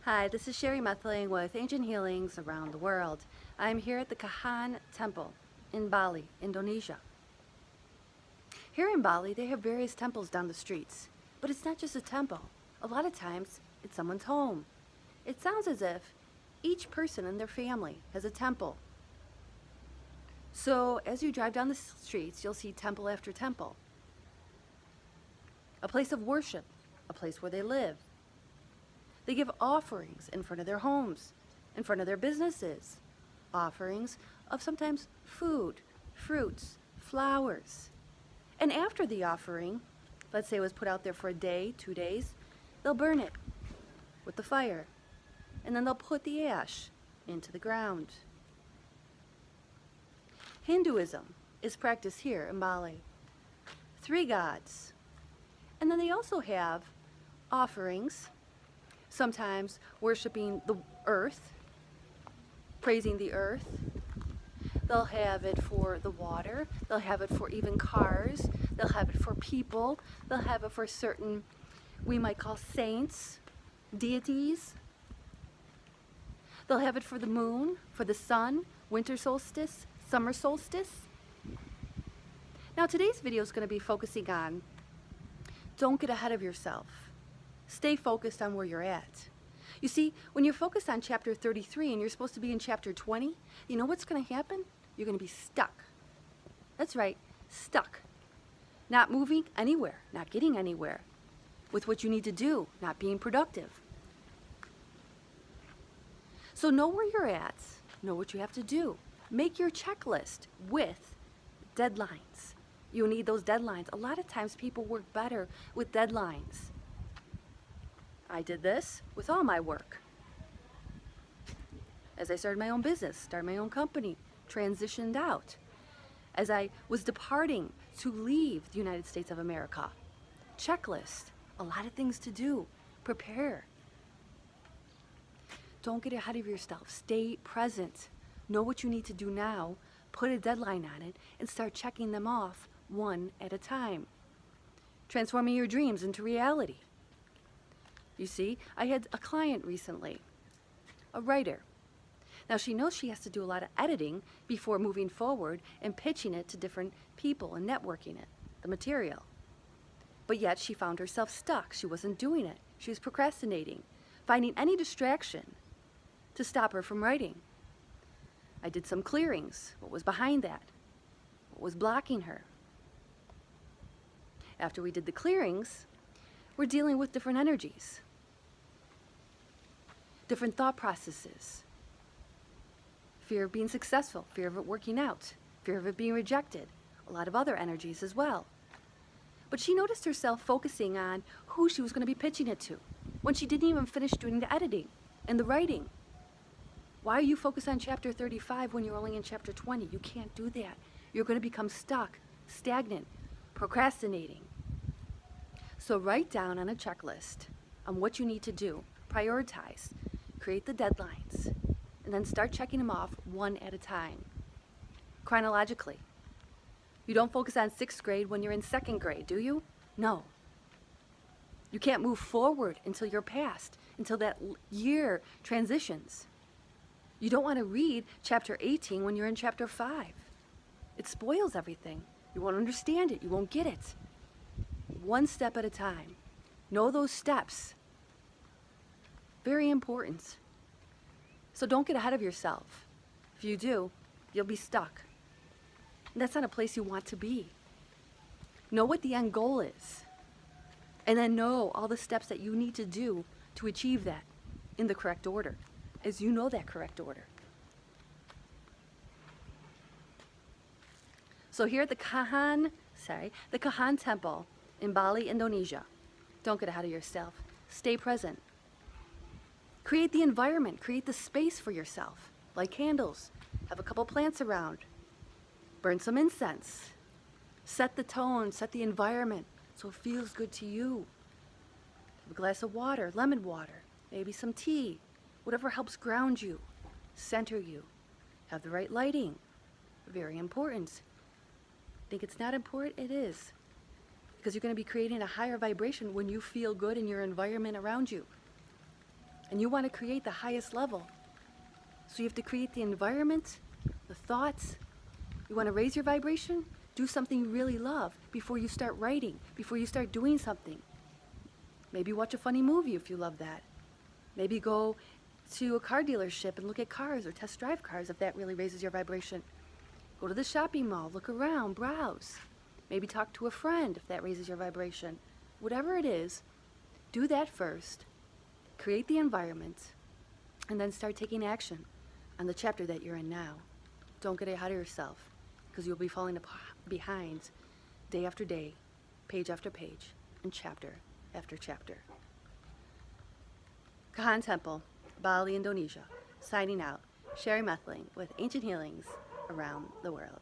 Hi, this is Sherry Methling with Ancient Healings Around the World. I'm here at the Kehen Temple in Bali, Indonesia. Here in Bali, they have various temples down the streets, but it's not just a temple. A lot of times, it's someone's home. It sounds as if each person in their family has a temple. So as you drive down the streets, you'll see temple after temple. A place of worship, a place where they live. They give offerings in front of their homes, in front of their businesses. Offerings of sometimes food, fruits, flowers. And after the offering, let's say it was put out there for a day, 2 days, they'll burn it with the fire. And then they'll put the ash into the ground. Hinduism is practiced here in Bali. 3 gods. And then they also have offerings, sometimes worshiping the earth, praising the earth. They'll have it for the water. They'll have it for even cars. They'll have it for people. They'll have it for certain, we might call saints, deities. They'll have it for the moon, for the sun, winter solstice, summer solstice. Now today's video is going to be focusing on don't get ahead of yourself. Stay focused on where you're at. You see, when you're focused on chapter 33 and you're supposed to be in chapter 20, you know what's going to happen? You're going to be stuck. That's right, stuck. Not moving anywhere, not getting anywhere with what you need to do, not being productive. So know where you're at, know what you have to do. Make your checklist with deadlines. You need those deadlines. A lot of times people work better with deadlines. I did this with all my work. As I started my own business, started my own company, transitioned out. As I was departing to leave the United States of America. Checklist, a lot of things to do. Prepare. Don't get ahead of yourself. Stay present. Know what you need to do now. Put a deadline on it and start checking them off one at a time. Transforming your dreams into reality. You see, I had a client recently, a writer. Now she knows she has to do a lot of editing before moving forward and pitching it to different people and networking it, the material. But yet she found herself stuck. She wasn't doing it. She was procrastinating, finding any distraction to stop her from writing. I did some clearings. What was behind that? What was blocking her? After we did the clearings, we're dealing with different energies, different thought processes, fear of being successful, fear of it working out, fear of it being rejected, a lot of other energies as well. But she noticed herself focusing on who she was going to be pitching it to when she didn't even finish doing the editing and the writing. Why are you focused on chapter 35 when you're only in chapter 20? You can't do that. You're going to become stuck, stagnant, procrastinating. So write down on a checklist on what you need to do, prioritize, create the deadlines, and then start checking them off one at a time, chronologically. You don't focus on 6th grade when you're in 2nd grade, do you? No. You can't move forward until you're past, until that year transitions. You don't want to read chapter 18 when you're in chapter 5. It spoils everything. You won't understand it. You won't get it. One step at a time. Know those steps. Very important. So don't get ahead of yourself. If you do, you'll be stuck. And that's not a place you want to be. Know what the end goal is. And then know all the steps that you need to do to achieve that in the correct order, as you know that correct order. So here at the Kehen Temple in Bali, Indonesia. Don't get ahead of yourself. Stay present. Create the environment. Create the space for yourself. Light candles. Have a couple plants around. Burn some incense. Set the tone. Set the environment so it feels good to you. Have a glass of water, lemon water, maybe some tea. Whatever helps ground you, center you. Have the right lighting. Very important. Think it's not important? It is. Because you're going to be creating a higher vibration when you feel good in your environment around you. and you want to create the highest level. So you have to create the environment, the thoughts. You want to raise your vibration? Do something you really love before you start writing, before you start doing something. Maybe watch a funny movie if you love that. Maybe go to a car dealership and look at cars or test drive cars if that really raises your vibration. Go to the shopping mall, look around, browse. Maybe talk to a friend if that raises your vibration. Whatever it is, do that first. Create the environment, and then start taking action on the chapter that you're in now. Don't get ahead of yourself, because you'll be falling behind day after day, page after page, and chapter after chapter. Kehen Temple, Bali, Indonesia, signing out, Sherry Methling with Ancient Healings around the world.